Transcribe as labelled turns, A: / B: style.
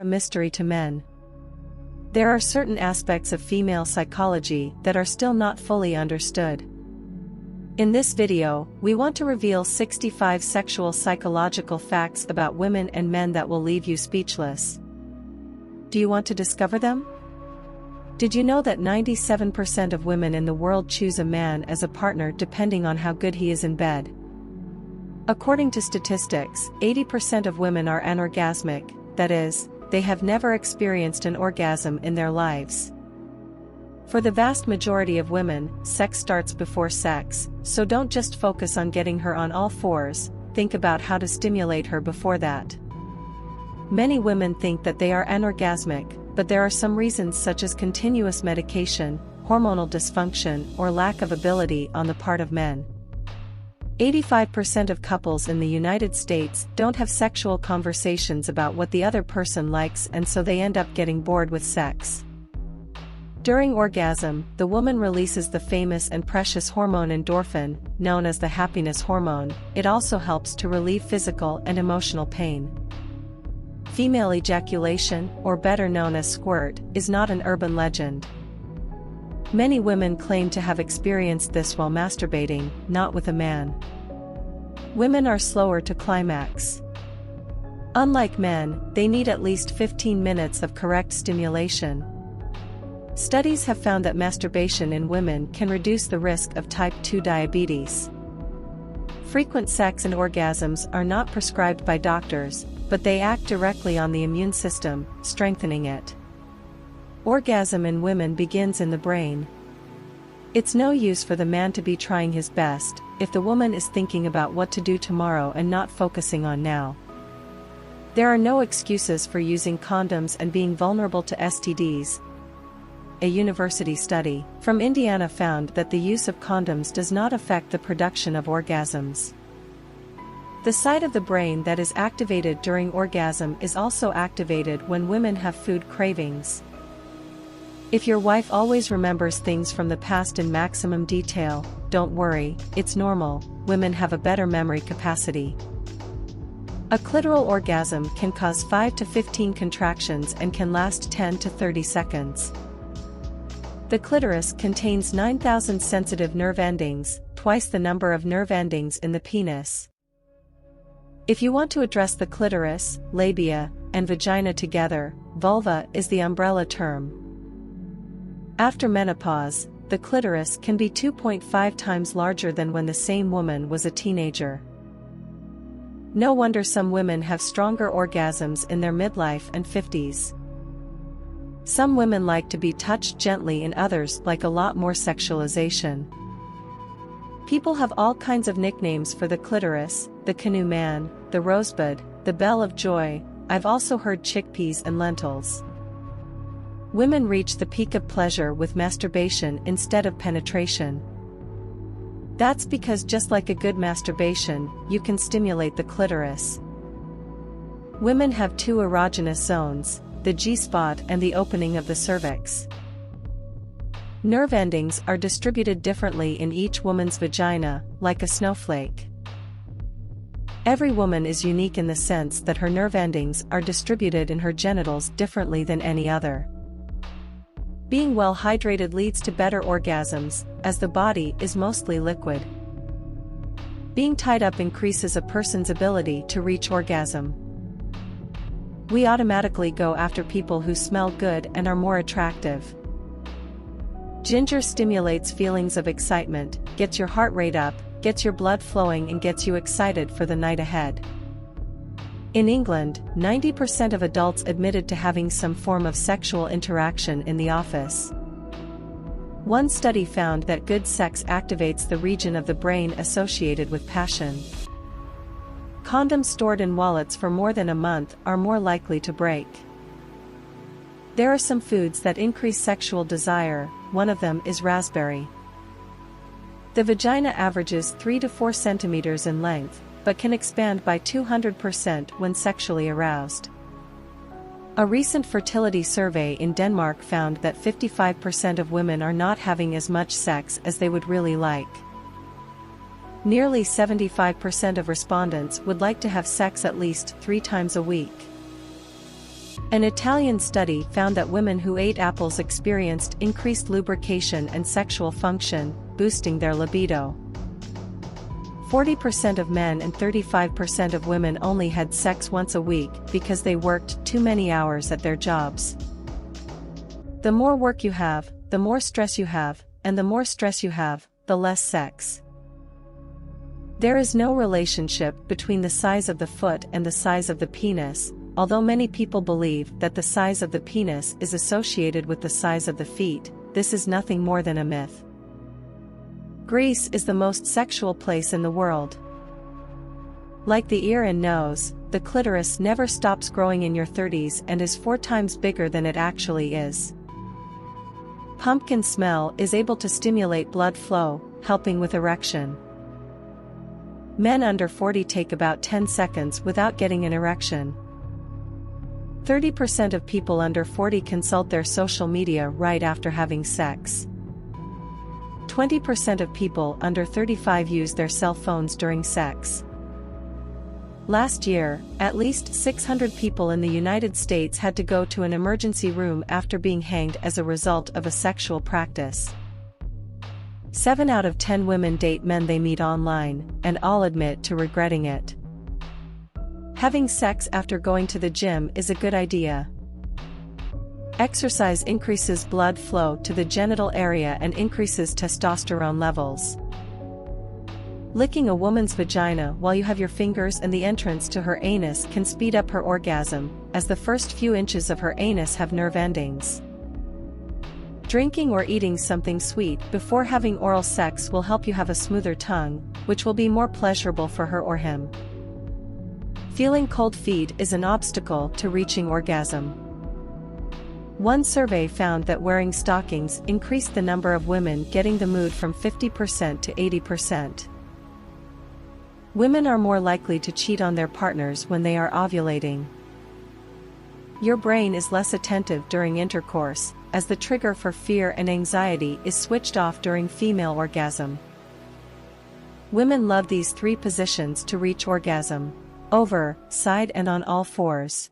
A: mystery to men. There are certain aspects of female psychology that are still not fully understood. In this video, we want to reveal 65 sexual psychological facts about women and men that will leave you speechless. Do you want to discover them? Did you know that 97% of women in the world choose a man as a partner depending on how good he is in bed? According to statistics, 80% of women are anorgasmic, that is, they have never experienced an orgasm in their lives. For the vast majority of women, sex starts before sex, so don't just focus on getting her on all fours, think about how to stimulate her before that. Many women think that they are anorgasmic, but there are some reasons such as continuous medication, hormonal dysfunction, or lack of ability on the part of men. 85% of couples in the United States don't have sexual conversations about what the other person likes, and so they end up getting bored with sex. During orgasm, the woman releases the famous and precious hormone endorphin, known as the happiness hormone. It also helps to relieve physical and emotional pain. Female ejaculation, or better known as squirt, is not an urban legend. Many women claim to have experienced this while masturbating, not with a man. Women are slower to climax. Unlike men, they need at least 15 minutes of correct stimulation. Studies have found that masturbation in women can reduce the risk of type 2 diabetes. Frequent sex and orgasms are not prescribed by doctors, but they act directly on the immune system, strengthening it. Orgasm in women begins in the brain. It's no use for the man to be trying his best if the woman is thinking about what to do tomorrow and not focusing on now. There are no excuses for using condoms and being vulnerable to STDs. A university study from Indiana found that the use of condoms does not affect the production of orgasms. The side of the brain that is activated during orgasm is also activated when women have food cravings. If your wife always remembers things from the past in maximum detail, don't worry, it's normal, women have a better memory capacity. A clitoral orgasm can cause 5 to 15 contractions and can last 10 to 30 seconds. The clitoris contains 9,000 sensitive nerve endings, twice the number of nerve endings in the penis. If you want to address the clitoris, labia, and vagina together, vulva is the umbrella term. After menopause, the clitoris can be 2.5 times larger than when the same woman was a teenager. No wonder some women have stronger orgasms in their midlife and 50s. Some women like to be touched gently and others like a lot more sexualization. People have all kinds of nicknames for the clitoris: the canoe man, the rosebud, the bell of joy. I've also heard chickpeas and lentils. Women reach the peak of pleasure with masturbation instead of penetration. That's because just like a good masturbation, you can stimulate the clitoris. Women have two erogenous zones, the G-spot and the opening of the cervix. Nerve endings are distributed differently in each woman's vagina, like a snowflake. Every woman is unique in the sense that her nerve endings are distributed in her genitals differently than any other. Being well hydrated leads to better orgasms, as the body is mostly liquid. Being tied up increases a person's ability to reach orgasm. We automatically go after people who smell good and are more attractive. Ginger stimulates feelings of excitement, gets your heart rate up, gets your blood flowing and gets you excited for the night ahead. In England, 90% of adults admitted to having some form of sexual interaction in the office. One study found that good sex activates the region of the brain associated with passion. Condoms stored in wallets for more than a month are more likely to break. There are some foods that increase sexual desire, one of them is raspberry. The vagina averages 3 to 4 centimeters in length, but can expand by 200% when sexually aroused. A recent fertility survey in Denmark found that 55% of women are not having as much sex as they would really like. Nearly 75% of respondents would like to have sex at least 3 times a week. An Italian study found that women who ate apples experienced increased lubrication and sexual function, boosting their libido. 40% of men and 35% of women only had sex once a week because they worked too many hours at their jobs. The more work you have, the more stress you have, and the more stress you have, the less sex. There is no relationship between the size of the foot and the size of the penis, although many people believe that the size of the penis is associated with the size of the feet. This is nothing more than a myth. Greece is the most sexual place in the world. Like the ear and nose, the clitoris never stops growing in your 30s and is 4 times bigger than it actually is. Pumpkin smell is able to stimulate blood flow, helping with erection. Men under 40 take about 10 seconds without getting an erection. 30% of people under 40 consult their social media right after having sex. 20% of people under 35 use their cell phones during sex. Last year, at least 600 people in the United States had to go to an emergency room after being hanged as a result of a sexual practice. 7 out of 10 women date men they meet online, and all admit to regretting it. Having sex after going to the gym is a good idea. Exercise increases blood flow to the genital area and increases testosterone levels. Licking a woman's vagina while you have your fingers in the entrance to her anus can speed up her orgasm, as the first few inches of her anus have nerve endings. Drinking or eating something sweet before having oral sex will help you have a smoother tongue, which will be more pleasurable for her or him. Feeling cold feet is an obstacle to reaching orgasm. One survey found that wearing stockings increased the number of women getting the mood from 50% to 80%. Women are more likely to cheat on their partners when they are ovulating. Your brain is less attentive during intercourse, as the trigger for fear and anxiety is switched off during female orgasm. Women love these 3 positions to reach orgasm: over, side, and on all fours.